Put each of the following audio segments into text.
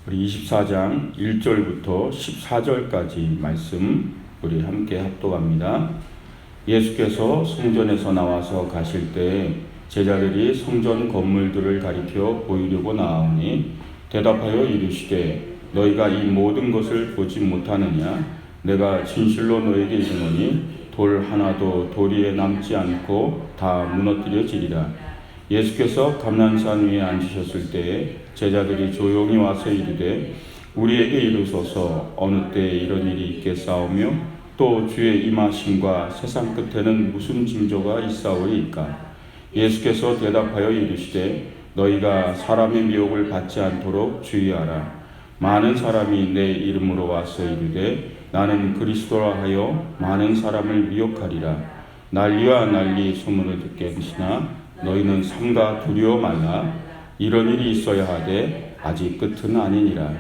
우리 24장 1절부터 14절까지 말씀 우리 함께 합독합니다. 예수께서 성전에서 나와서 가실 때 제자들이 성전 건물들을 가리켜 보이려고 나아오니 대답하여 이르시되 너희가 이 모든 것을 보지 못하느냐? 내가 진실로 너에게 이르노니 돌 하나도 도리에 남지 않고 다 무너뜨려지리라. 예수께서 감난산 위에 앉으셨을 때에 제자들이 조용히 와서 이르되 우리에게 이르소서 어느 때에 이런 일이 있겠사오며 또 주의 임하심과 세상 끝에는 무슨 징조가 있사오리이까? 예수께서 대답하여 이르시되 너희가 사람의 미혹을 받지 않도록 주의하라. 많은 사람이 내 이름으로 와서 이르되 나는 그리스도라 하여 많은 사람을 미혹하리라. 난리와 난리 소문을 듣겠으나 너희는 삼가 두려워 말라. 이런 일이 있어야 하되 아직 끝은 아니니라.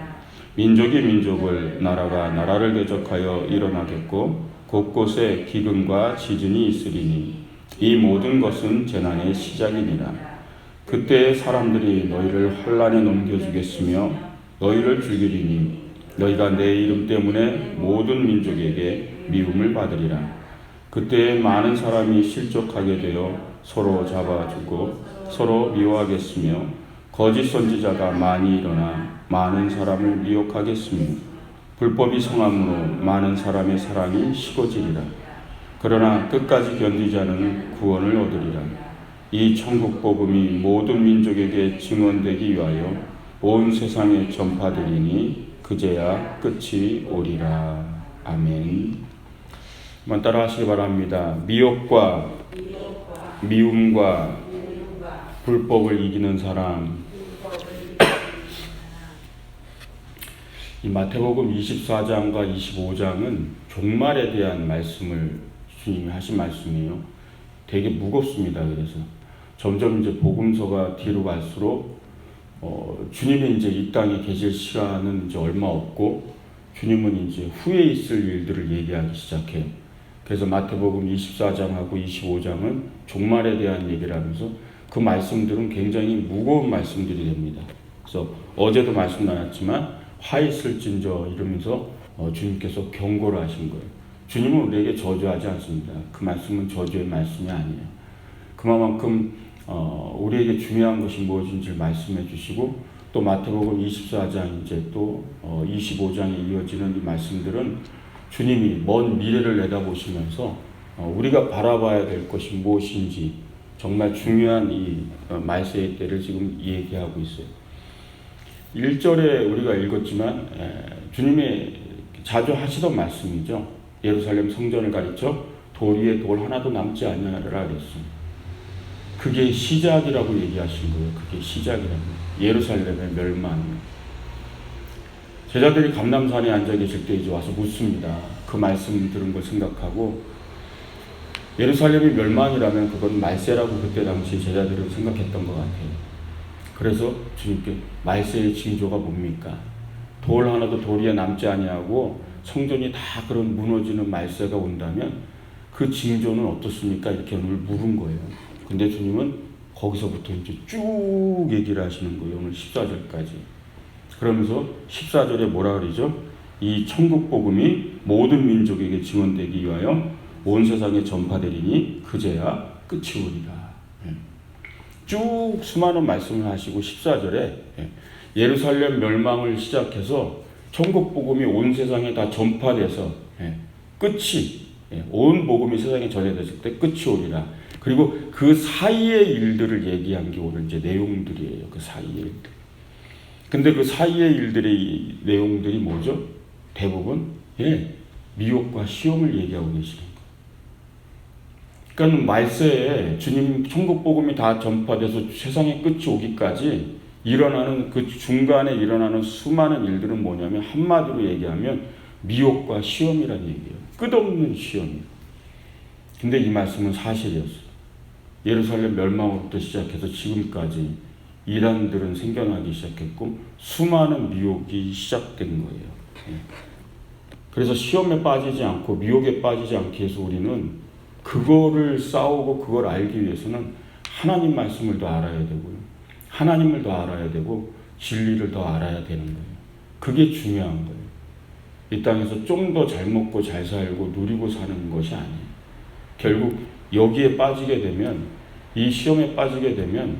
민족이 민족을 나라가 나라를 대적하여 일어나겠고 곳곳에 기근과 지진이 있으리니 이 모든 것은 재난의 시작이니라. 그때 사람들이 너희를 환난에 넘겨주겠으며 너희를 죽이리니 너희가 내 이름 때문에 모든 민족에게 미움을 받으리라. 그때 많은 사람이 실족하게 되어 서로 잡아주고 서로 미워하겠으며 거짓 선지자가 많이 일어나 많은 사람을 미혹하겠으며 불법이 성함으로 많은 사람의 사랑이 식어지리라. 그러나 끝까지 견디자는 구원을 얻으리라. 이 천국 복음이 모든 민족에게 증언되기 위하여 온 세상에 전파되리니 그제야 끝이 오리라. 아멘. 한번 따라 하시기 바랍니다. 미혹과 미움과 불법을 이기는 사람. 이 마태복음 24장과 25장은 종말에 대한 말씀을 주님이 하신 말씀이에요. 되게 무겁습니다. 그래서 점점 이제 복음서가 뒤로 갈수록 주님이 이제 이 땅에 계실 시간은 이제 얼마 없고 주님은 이제 후에 있을 일들을 얘기하기 시작해요. 그래서 마태복음 24장하고 25장은 종말에 대한 얘기를 하면서 그 말씀들은 굉장히 무거운 말씀들이 됩니다. 그래서 어제도 말씀 나눴지만 화 있을진저 이러면서 주님께서 경고를 하신 거예요. 주님은 우리에게 저주하지 않습니다. 그 말씀은 저주의 말씀이 아니에요. 그만큼 우리에게 중요한 것이 무엇인지를 말씀해 주시고 또 마태복음 24장 이제 또 25장에 이어지는 이 말씀들은 주님이 먼 미래를 내다보시면서 우리가 바라봐야 될 것이 무엇인지 정말 중요한 이 말세의 때를 지금 얘기하고 있어요. 1절에 우리가 읽었지만 주님이 자주 하시던 말씀이죠. 예루살렘 성전을 가르쳐 돌 위에 돌 하나도 남지 않으라 그랬어요. 그게 시작이라고 얘기하신 거예요. 그게 시작이라고. 예루살렘의 멸망. 제자들이 감람산에 앉아 계실 때 이제 와서 묻습니다. 그 말씀 들은 걸 생각하고 예루살렘이 멸망이라면 그건 말세라고 그때 당시 제자들은 생각했던 것 같아요. 그래서 주님께 말세의 징조가 뭡니까? 돌 하나도 돌 위에 남지 아니하고 성전이 다 그런 무너지는 말세가 온다면 그 징조는 어떻습니까? 이렇게 오늘 물은 거예요. 근데 주님은 거기서부터 이제 쭉 얘기를 하시는 거예요. 오늘 14절까지. 그러면서 14절에 뭐라 그러죠? 이 천국 복음이 모든 민족에게 증언되기 위하여 온 세상에 전파되리니 그제야 끝이 오리라. 쭉 수많은 말씀을 하시고 14절에 예루살렘 멸망을 시작해서 천국 복음이 온 세상에 다 전파돼서 끝이 온 복음이 세상에 전해졌을 때 끝이 오리라. 그리고 그 사이의 일들을 얘기한 게 오늘 이제 내용들이에요. 그 사이의 일들. 근데 그 사이의 일들의 내용들이 뭐죠? 대부분 미혹과 시험을 얘기하고 계시는 거예요. 그러니까 말세에 주님 천국 복음이 다 전파돼서 세상의 끝이 오기까지 일어나는 그 중간에 일어나는 수많은 일들은 뭐냐면 한마디로 얘기하면 미혹과 시험이라는 얘기예요. 끝없는 시험이에요. 근데 이 말씀은 사실이었어요. 예루살렘 멸망으로부터 시작해서 지금까지 이란들은 생겨나기 시작했고 수많은 미혹이 시작된 거예요. 그래서 시험에 빠지지 않고 미혹에 빠지지 않기 위해서 우리는 그거를 싸우고 그걸 알기 위해서는 하나님 말씀을 더 알아야 되고요. 하나님을 더 알아야 되고 진리를 더 알아야 되는 거예요. 그게 중요한 거예요. 이 땅에서 좀 더 잘 먹고 잘 살고 누리고 사는 것이 아니에요. 결국 여기에 빠지게 되면, 이 시험에 빠지게 되면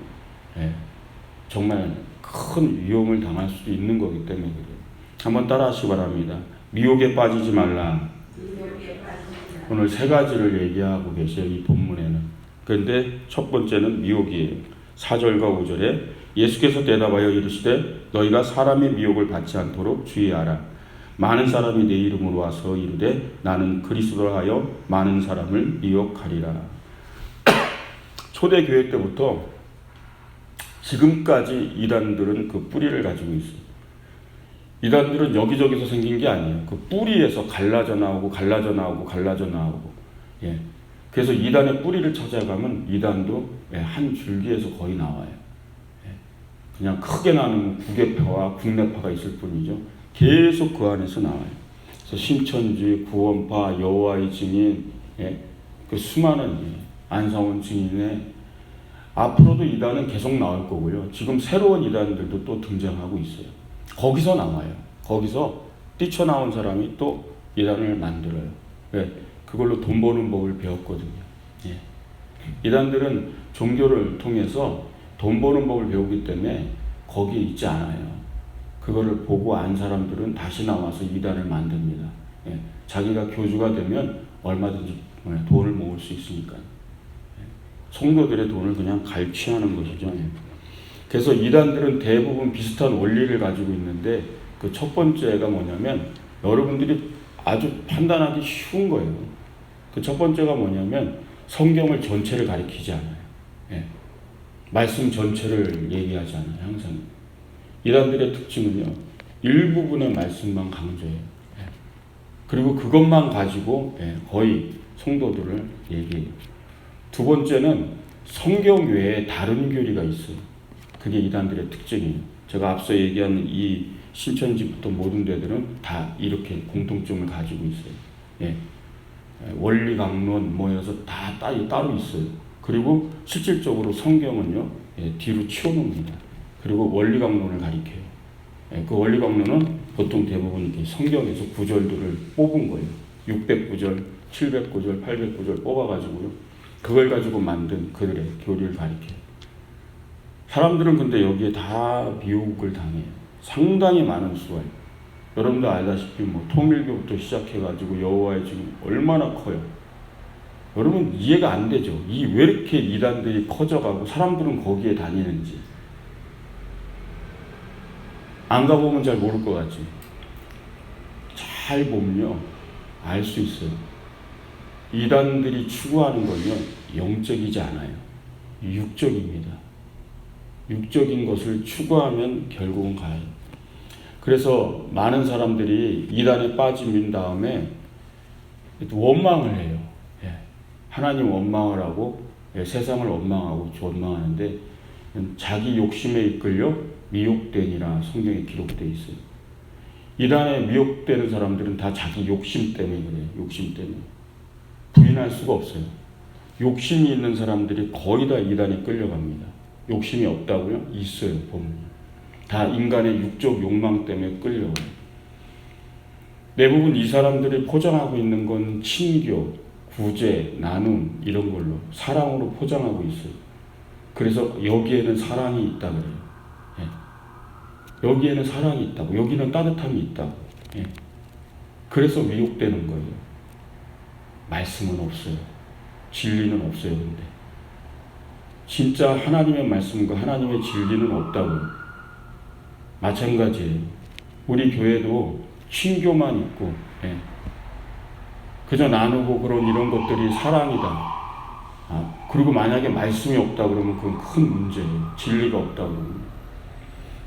정말 큰 위험을 당할 수도 있는 거기 때문에 그래요. 한번 따라 하시기 바랍니다. 미혹에 빠지지 말라. 오늘 세 가지를 얘기하고 계세요, 이 본문에는. 그런데 첫 번째는 미혹이에요. 4절과 5절에 예수께서 대답하여 이르시되 너희가 사람의 미혹을 받지 않도록 주의하라. 많은 사람이 내 이름으로 와서 이르되 나는 그리스도라 하여 많은 사람을 미혹하리라. 초대교회 때부터 지금까지 이단들은 그 뿌리를 가지고 있어요. 이단들은 여기저기서 생긴 게 아니에요. 그 뿌리에서 갈라져 나오고 갈라져 나오고 갈라져 나오고. 그래서 이단의 뿌리를 찾아가면 이단도 한 줄기에서 거의 나와요. 그냥 크게 나누면 국외파와 국내파가 있을 뿐이죠. 계속 그 안에서 나와요. 그래서 신천지, 구원파, 여호와의 증인, 그 수많은 안상원 증인의 앞으로도 이단은 계속 나올 거고요. 지금 새로운 이단들도 또 등장하고 있어요. 거기서 나와요. 거기서 뛰쳐나온 사람이 또 이단을 만들어요. 왜? 그걸로 돈 버는 법을 배웠거든요. 이단들은 종교를 통해서 돈 버는 법을 배우기 때문에 거기에 있지 않아요. 그거를 보고 안 사람들은 다시 나와서 이단을 만듭니다. 자기가 교주가 되면 얼마든지 돈을 모을 수 있으니까. 성도들의 돈을 그냥 갈취하는 것이죠. 그래서 이단들은 대부분 비슷한 원리를 가지고 있는데 그 첫 번째가 뭐냐면 여러분들이 아주 판단하기 쉬운 거예요. 그 첫 번째가 뭐냐면 성경을 전체를 가리키지 않아요. 말씀 전체를 얘기하지 않아요. 항상. 이단들의 특징은요. 일부분의 말씀만 강조해요. 그리고 그것만 가지고 거의 성도들을 얘기해요. 두 번째는 성경 외에 다른 교리가 있어요. 그게 이단들의 특징이에요. 제가 앞서 얘기한 이 신천지부터 모든 데들은 다 이렇게 공통점을 가지고 있어요. 원리 강론 해서 다 따로 있어요. 그리고 실질적으로 성경은요 뒤로 치워놓습니다. 그리고 원리 강론을 가리켜요. 그 원리 강론은 보통 대부분 이렇게 성경에서 구절들을 뽑은 거예요. 600구절, 700구절, 800구절 뽑아가지고요. 그걸 가지고 만든 그들의 교리를 가리켜요. 사람들은 근데 여기에 다 미혹을 당해요. 상당히 많은 수가 있어요. 여러분도 알다시피 통일교부터 시작해가지고 여호와의 증인 얼마나 커요. 여러분 이해가 안 되죠. 왜 이렇게 이단들이 커져가고 사람들은 거기에 다니는지. 안 가보면 잘 모를 것 같지. 잘 보면요 알 수 있어요. 이단들이 추구하는 건요 영적이지 않아요. 육적입니다. 육적인 것을 추구하면 결국은 가요. 그래서 많은 사람들이 이단에 빠진 다음에 원망을 해요. 하나님 원망을 하고 세상을 원망하고 원망하는데 자기 욕심에 이끌려 미혹되니라 성경에 기록되어 있어요. 이단에 미혹되는 사람들은 다 자기 욕심 때문에 그래요. 욕심 때문에. 부인할 수가 없어요. 욕심이 있는 사람들이 거의 다 이단에 끌려갑니다. 욕심이 없다고요? 있어요. 보면. 다 인간의 육적 욕망 때문에 끌려가요. 대부분 이 사람들이 포장하고 있는 건 친교, 구제, 나눔 이런 걸로 사랑으로 포장하고 있어요. 그래서 여기에는 사랑이 있다 그래요. 여기에는 사랑이 있다고, 여기는 따뜻함이 있다고. 그래서 미혹되는 거예요. 말씀은 없어요. 진리는 없어요. 근데 진짜 하나님의 말씀과 하나님의 진리는 없다고요. 마찬가지예요. 우리 교회도 친교만 있고 그저 나누고 이런 것들이 사랑이다. 그리고 만약에 말씀이 없다 그러면 그건 큰 문제예요. 진리가 없다 그러면.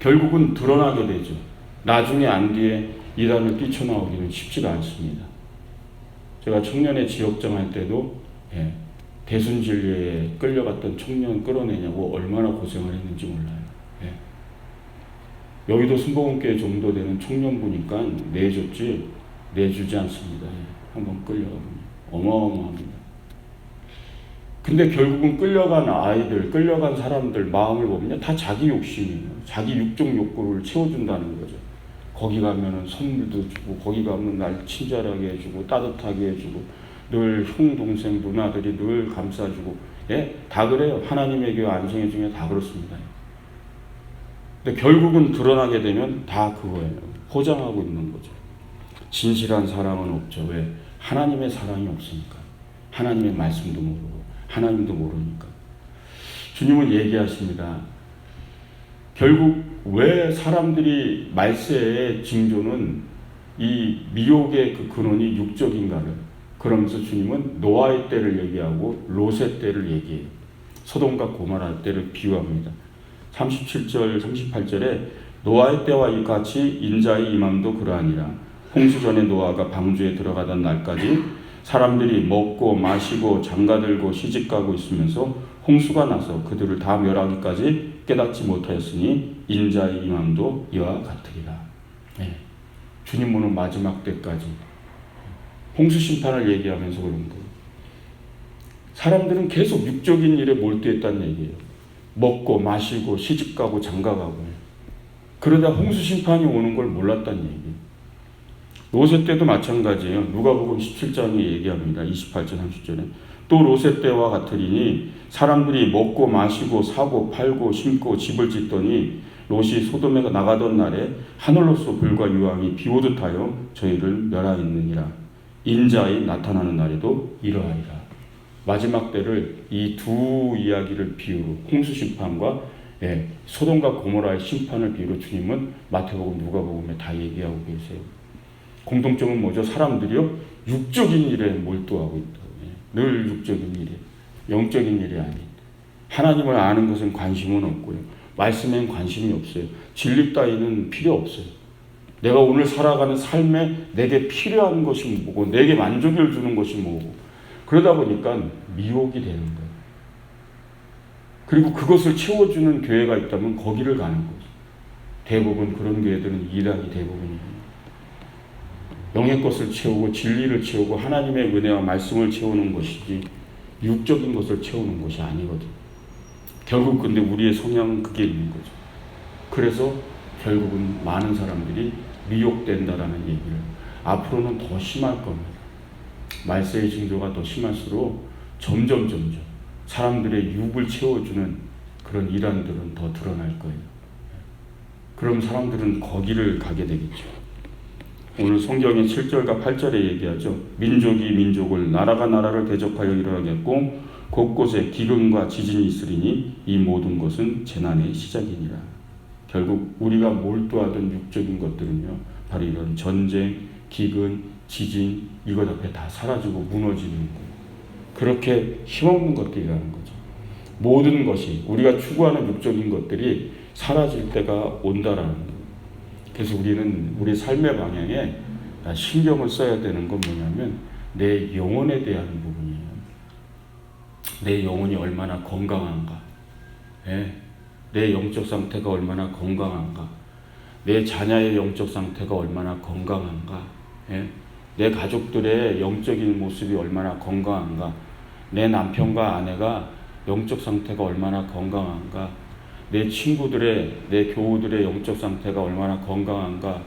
결국은 드러나게 되죠. 나중에 안 뒤에 이단을 뛰쳐나오기는 쉽지가 않습니다. 제가 청년의 지역장 할 때도 대순진리에 끌려갔던 청년 끌어내냐고 얼마나 고생을 했는지 몰라요. 여기도 순복음교회 정도 되는 청년부니까 내주지 않습니다. 한번 끌려가면 어마어마합니다. 근데 결국은 끌려간 아이들, 끌려간 사람들 마음을 보면 다 자기 욕심이에요. 자기 육적 욕구를 채워준다는 거죠. 거기 가면은 선물도 주고, 거기 가면 날 친절하게 해주고, 따뜻하게 해주고, 늘 형, 동생, 누나들이 늘 감싸주고, 예? 다 그래요. 하나님의 교회 안성회 중에 다 그렇습니다. 근데 결국은 드러나게 되면 다 그거예요. 포장하고 있는 거죠. 진실한 사랑은 없죠. 왜? 하나님의 사랑이 없으니까. 하나님의 말씀도 모르고, 하나님도 모르니까. 주님은 얘기하십니다. 결국 왜 사람들이 말세의 징조는 이 미혹의 그 근원이 육적인가를, 그러면서 주님은 노아의 때를 얘기하고 롯의 때를 얘기해요. 소돔과 고모라 때를 비유합니다. 37절 38절에 노아의 때와 같이 인자의 임함도 그러하니라. 홍수 전에 노아가 방주에 들어가던 날까지 사람들이 먹고 마시고 장가들고 시집가고 있으면서 홍수가 나서 그들을 다 멸하기까지 깨닫지 못하였으니 인자의 임함도 이와 같으리라. 네. 주님 오는 마지막 때까지 홍수 심판을 얘기하면서 그런 거예요. 사람들은 계속 육적인 일에 몰두했다는 얘기예요. 먹고 마시고 시집가고 장가가고. 그러다 홍수 심판이 오는 걸 몰랐다는 얘기예요. 롯의 때도 마찬가지예요. 누가복음 17장에 얘기합니다. 28절 30절에 또 롯의 때와 같으리니 사람들이 먹고 마시고 사고 팔고 심고 집을 짓더니 롯이 소돔에 나가던 날에 하늘로서 불과 유황이 비오듯 하여 저희를 멸하였느니라. 인자의 나타나는 날에도 이러하리라. 마지막 때를 이 두 이야기를 비유로, 홍수 심판과 소돔과 고모라의 심판을 비유로 주님은 마태복음 누가복음에 다 얘기하고 계세요. 공통점은 뭐죠? 사람들이요 육적인 일에 몰두하고 있다. 늘 육적인 일에, 영적인 일이 아닌, 하나님을 아는 것은 관심은 없고요, 말씀엔 관심이 없어요. 진리 따위는 필요 없어요. 내가 오늘 살아가는 삶에 내게 필요한 것이 뭐고, 내게 만족을 주는 것이 뭐고, 그러다 보니까 미혹이 되는 거예요. 그리고 그것을 채워주는 교회가 있다면 거기를 가는 거죠. 대부분 그런 교회들은 이단이 대부분이에요. 영의 것을 채우고 진리를 채우고 하나님의 은혜와 말씀을 채우는 것이지 육적인 것을 채우는 것이 아니거든. 결국 근데 우리의 성향은 그게 있는 거죠. 그래서 결국은 많은 사람들이 미혹된다라는 얘기를, 앞으로는 더 심할 겁니다. 말세의 징조가 더 심할수록 점점 사람들의 육을 채워주는 그런 이란들은 더 드러날 거예요. 그럼 사람들은 거기를 가게 되겠죠. 오늘 성경의 7절과 8절에 얘기하죠. 민족이 민족을, 나라가 나라를 대적하여 일어나겠고 곳곳에 기근과 지진이 있으리니 이 모든 것은 재난의 시작이니라. 결국 우리가 몰두하던 육적인 것들은요, 바로 이런 전쟁, 기근, 지진, 이것 앞에 다 사라지고 무너지는 거예요. 그렇게 힘없는 것들이라는 거죠. 모든 것이, 우리가 추구하는 육적인 것들이 사라질 때가 온다라는 거예요. 그래서 우리는 우리 삶의 방향에 신경을 써야 되는 건 뭐냐면 내 영혼에 대한 부분이에요. 내 영혼이 얼마나 건강한가, 내 영적 상태가 얼마나 건강한가, 내 자녀의 영적 상태가 얼마나 건강한가, 내 가족들의 영적인 모습이 얼마나 건강한가, 내 남편과 아내가 영적 상태가 얼마나 건강한가, 내 친구들의, 내 교우들의 영적 상태가 얼마나 건강한가,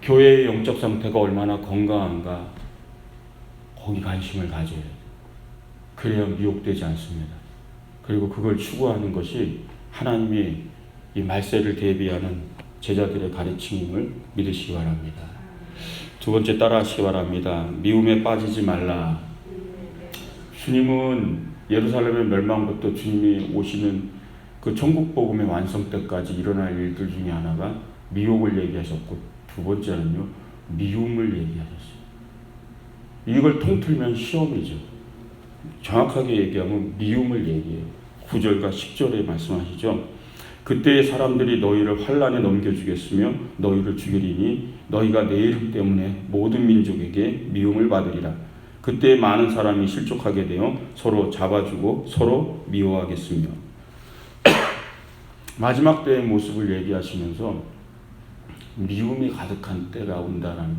교회의 영적 상태가 얼마나 건강한가, 거기 관심을 가져야 돼요. 그래야 미혹되지 않습니다. 그리고 그걸 추구하는 것이 하나님이 이 말세를 대비하는 제자들의 가르침임을 믿으시기 바랍니다. 두 번째 따라하시기 바랍니다. 미움에 빠지지 말라. 주님은 예루살렘의 멸망부터 주님이 오시는 그 천국 복음의 완성 때까지 일어날 일들 중에 하나가 미혹을 얘기하셨고, 두 번째는요, 미움을 얘기하셨어요. 이걸 통틀면 시험이죠. 정확하게 얘기하면 미움을 얘기해요. 9절과 10절에 말씀하시죠. 그때의 사람들이 너희를 환난에 넘겨주겠으며 너희를 죽이리니 너희가 내 이름 때문에 모든 민족에게 미움을 받으리라. 그때 많은 사람이 실족하게 되어 서로 잡아주고 서로 미워하겠으며. 마지막 때의 모습을 얘기하시면서 미움이 가득한 때가 온다는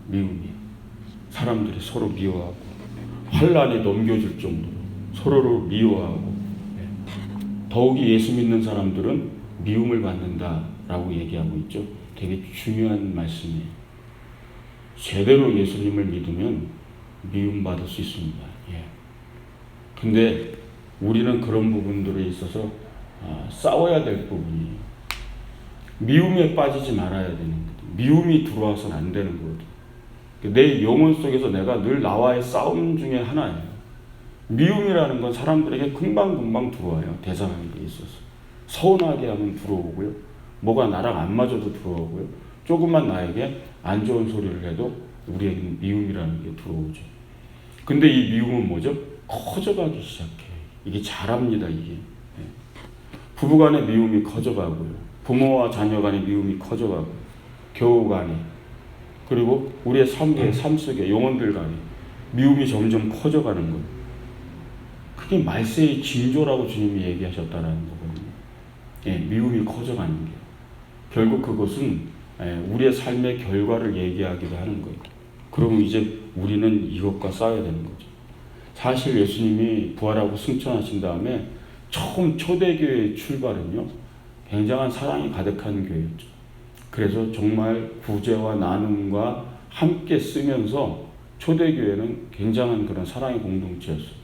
미움이, 사람들이 서로 미워하고 환난에 넘겨줄 정도로 서로를 미워하고, 더욱이 예수 믿는 사람들은 미움을 받는다라는 라고 얘기하고 있죠. 되게 중요한 말씀이에요. 제대로 예수님을 믿으면 미움받을 수 있습니다. 예. 근데 우리는 그런 부분들에 있어서 싸워야 될 부분이에요. 미움에 빠지지 말아야 되는 거죠. 미움이 들어와서는 안 되는 거거든요. 내 영혼 속에서 내가 늘 나와의 싸움 중에 하나예요. 미움이라는 건 사람들에게 금방금방 들어와요. 대상하는 게 있어서. 서운하게 하면 들어오고요. 뭐가 나랑 안 맞아도 들어오고요. 조금만 나에게 안 좋은 소리를 해도 우리에게는 미움이라는 게 들어오죠. 근데 이 미움은 뭐죠? 커져가기 시작해요. 이게 자랍니다, 이게. 부부 간의 미움이 커져가고요. 부모와 자녀 간의 미움이 커져가고, 교우 간에, 그리고 우리의 삶 속에 영혼들 간에 미움이 점점 커져가는 거예요. 그게 말세의 징조라고 주님이 얘기하셨다는 거거든요. 예, 미움이 커져가는 게. 결국 그것은 우리의 삶의 결과를 얘기하기도 하는 거예요. 그러면 이제 우리는 이것과 싸워야 되는 거죠. 사실 예수님이 부활하고 승천하신 다음에 처음 초대교회의 출발은요, 굉장한 사랑이 가득한 교회였죠. 그래서 정말 구제와 나눔과 함께 쓰면서 초대교회는 굉장한 그런 사랑의 공동체였어요.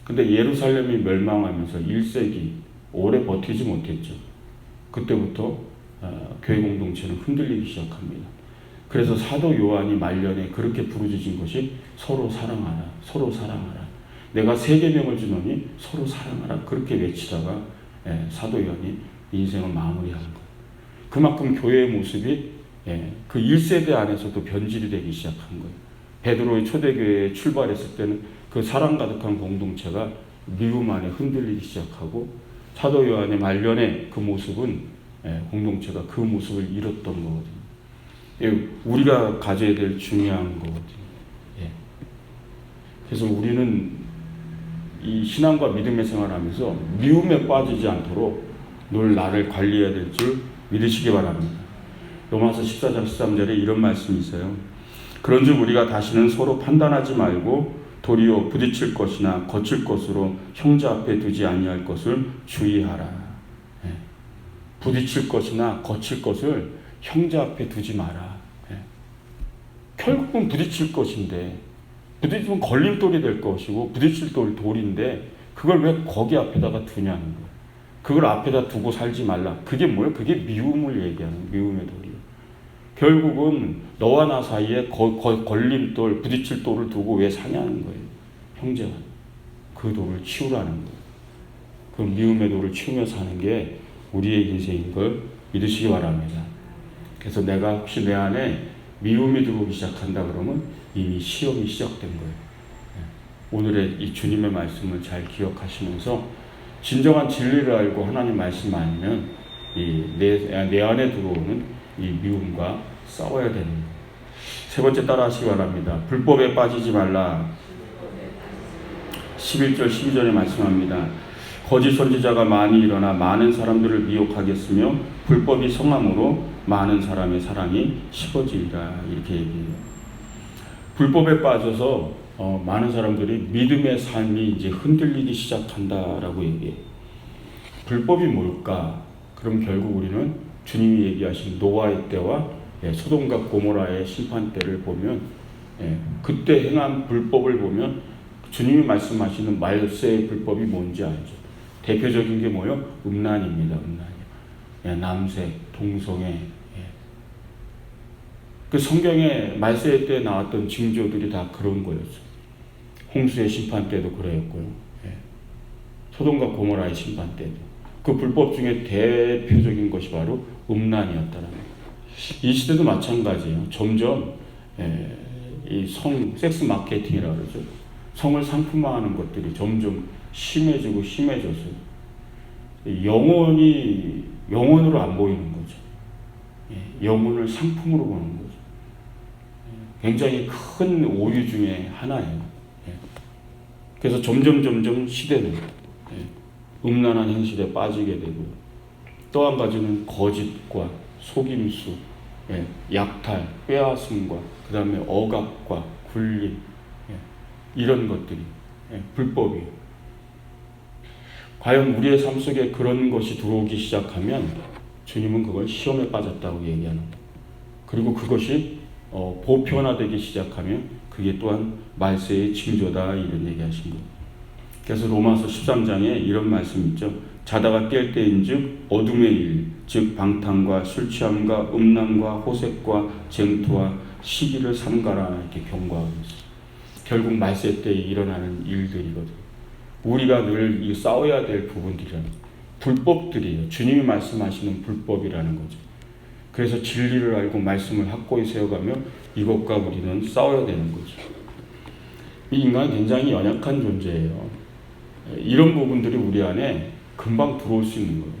근데 예루살렘이 멸망하면서 1세기 오래 버티지 못했죠. 그때부터 교회 공동체는 흔들리기 시작합니다. 그래서 사도 요한이 말년에 그렇게 부르짖은 것이 서로 사랑하라, 서로 사랑하라. 내가 세계명을 주노니 서로 사랑하라. 그렇게 외치다가 사도 요한이 인생을 마무리하는 거예요. 그만큼 교회의 모습이 그 1세대 안에서도 변질이 되기 시작한 거예요. 베드로의 초대교회에 출발했을 때는 그 사랑 가득한 공동체가 미움 안에 흔들리기 시작하고, 사도 요한의 말년의 그 모습은 공동체가 그 모습을 잃었던 거거든요. 우리가 가져야 될 중요한 거거든요. 그래서 우리는 이 신앙과 믿음의 생활하면서 미움에 빠지지 않도록 늘 나를 관리해야 될 줄 믿으시기 바랍니다. 로마서 14장 13절에 이런 말씀이 있어요. 그런즉 우리가 다시는 서로 판단하지 말고 도리어 부딪힐 것이나 거칠 것으로 형제 앞에 두지 아니할 것을 주의하라. 부딪힐 것이나 거칠 것을 형제 앞에 두지 마라. 결국은 부딪힐 것인데, 부딪히면 걸림돌이 될 것이고 부딪힐 돌인데 그걸 왜 거기 앞에다가 두냐는 거예요. 그걸 앞에다 두고 살지 말라. 그게 뭐예요? 그게 미움을 얘기하는 미움의 돌이에요. 결국은 너와 나 사이에 걸림돌, 부딪힐 돌을 두고 왜 사냐는 거예요. 형제가. 그 돌을 치우라는 거예요. 그 미움의 돌을 치우며 사는 게 우리의 인생인 걸 믿으시기 바랍니다. 그래서 내가 혹시 내 안에 미움이 들어오기 시작한다 그러면 이미 시험이 시작된 거예요. 오늘의 이 주님의 말씀을 잘 기억하시면서 진정한 진리를 알고 하나님 말씀 아니면 내 안에 들어오는 이 미움과 싸워야 되는 거예요. 세 번째 따라 하시기 바랍니다. 불법에 빠지지 말라. 11절 12절에 말씀합니다. 거짓 선지자가 많이 일어나 많은 사람들을 미혹하겠으며 불법이 성함으로 많은 사람의 사랑이 식어지리라. 이렇게 얘기해요. 불법에 빠져서 많은 사람들이 믿음의 삶이 이제 흔들리기 시작한다라고 얘기해요. 불법이 뭘까? 그럼 결국 우리는 주님이 얘기하신 노아의 때와 소돔과 고모라의 심판 때를 보면 그때 행한 불법을 보면 주님이 말씀하시는 말세의 불법이 뭔지 알죠. 대표적인 게 뭐예요? 음란입니다. 음란이요. 남색, 동성애. 그 성경에 말세 때 나왔던 징조들이 다 그런 거였어요. 홍수의 심판 때도 그랬고요. 소돔과 고모라의 심판 때도. 그 불법 중에 대표적인 것이 바로 음란이었다는 거예요. 이 시대도 마찬가지예요. 점점 이 섹스 마케팅이라고 그러죠. 성을 상품화하는 것들이 점점 심해지고 심해져서 영혼으로 안 보이는 거죠. 영혼을 상품으로 보는 거죠. 굉장히 큰 오류 중에 하나예요. 그래서 점점 시대는 음란한 행실에 빠지게 되고, 또 한 가지는 거짓과 속임수, 약탈, 빼앗음과 그 다음에 억압과 굴림, 이런 것들이 불법이에요. 과연 우리의 삶 속에 그런 것이 들어오기 시작하면 주님은 그걸 시험에 빠졌다고 얘기하는 거예요. 그리고 그것이 보편화되기 시작하면 그게 또한 말세의 징조다 이런 얘기하신 거예요. 그래서 로마서 13장에 이런 말씀이 있죠. 자다가 깰 때인즉 어둠의 일, 즉 방탕과 술 취함과 음란과 호색과 쟁투와 시기를 삼가라 이렇게 경고하고 있어요. 결국 말세 때에 일어나는 일들이거든요. 우리가 늘 싸워야 될 부분들이란 불법들이에요. 주님이 말씀하시는 불법이라는 거죠. 그래서 진리를 알고 말씀을 확고히 세워가며 이것과 우리는 싸워야 되는 거죠. 이 인간은 굉장히 연약한 존재예요. 이런 부분들이 우리 안에 금방 들어올 수 있는 거예요.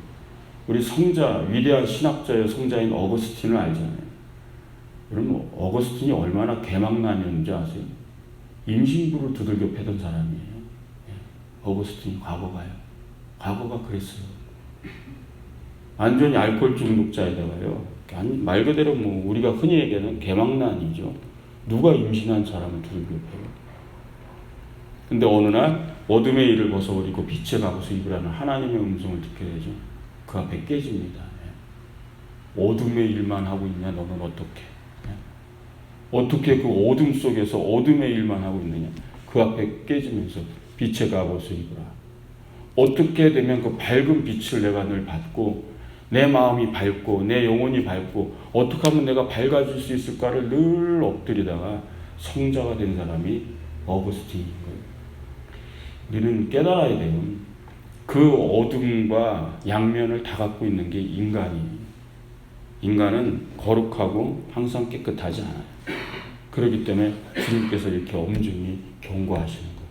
우리 성자, 위대한 신학자의 성자인 어거스틴을 알잖아요. 여러분, 어거스틴이 얼마나 개망난이었는지 아세요? 임신부를 두들겨 패던 사람이에요. 어거스틴이 과거가 그랬어요. 완전히 알코올 중독자에다가요. 말 그대로 뭐 우리가 흔히 얘기하는 개망난이죠. 누가 임신한 사람을 두들겨 패요. 근데 어느 날 어둠의 일을 벗어버리고 빛의 갑옷을 입으라는 하나님의 음성을 듣게 되죠. 그 앞에 깨집니다. 어둠의 일만 하고 있냐 너는 어떻게? 어떻게 그 어둠 속에서 어둠의 일만 하고 있느냐. 그 앞에 깨지면서 빛의 갑옷을 입으라. 어떻게 되면 그 밝은 빛을 내가 늘 받고 내 마음이 밝고 내 영혼이 밝고 어떻게 하면 내가 밝아질 수 있을까를 늘 엎드리다가 성자가 된 사람이 어거스틴인 거예요. 우리는 깨달아야 돼요. 그 어둠과 양면을 다 갖고 있는 게 인간이에요. 인간은 거룩하고 항상 깨끗하지 않아요. 그렇기 때문에 주님께서 이렇게 엄중히 경고하시는 거예요.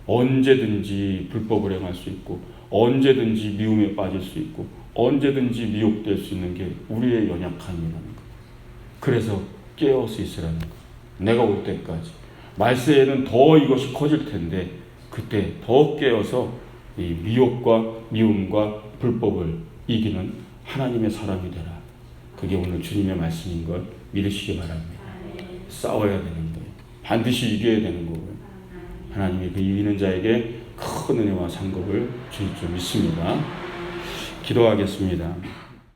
언제든지 불법을 행할 수 있고 언제든지 미움에 빠질 수 있고 언제든지 미혹될 수 있는 게 우리의 연약함이라는 거예요. 그래서 깨어서 있으라는 거예요. 내가 올 때까지. 말세에는 더 이것이 커질 텐데 그때 더 깨어서 이 미혹과 미움과 불법을 이기는 하나님의 사람이 되라. 그게 오늘 주님의 말씀인 걸 믿으시기 바랍니다. 싸워야 되는 거예요. 반드시 이겨야 되는 거고요. 하나님이 그 이기는 자에게 큰 은혜와 상급을 주실 줄 믿습니다. 기도하겠습니다.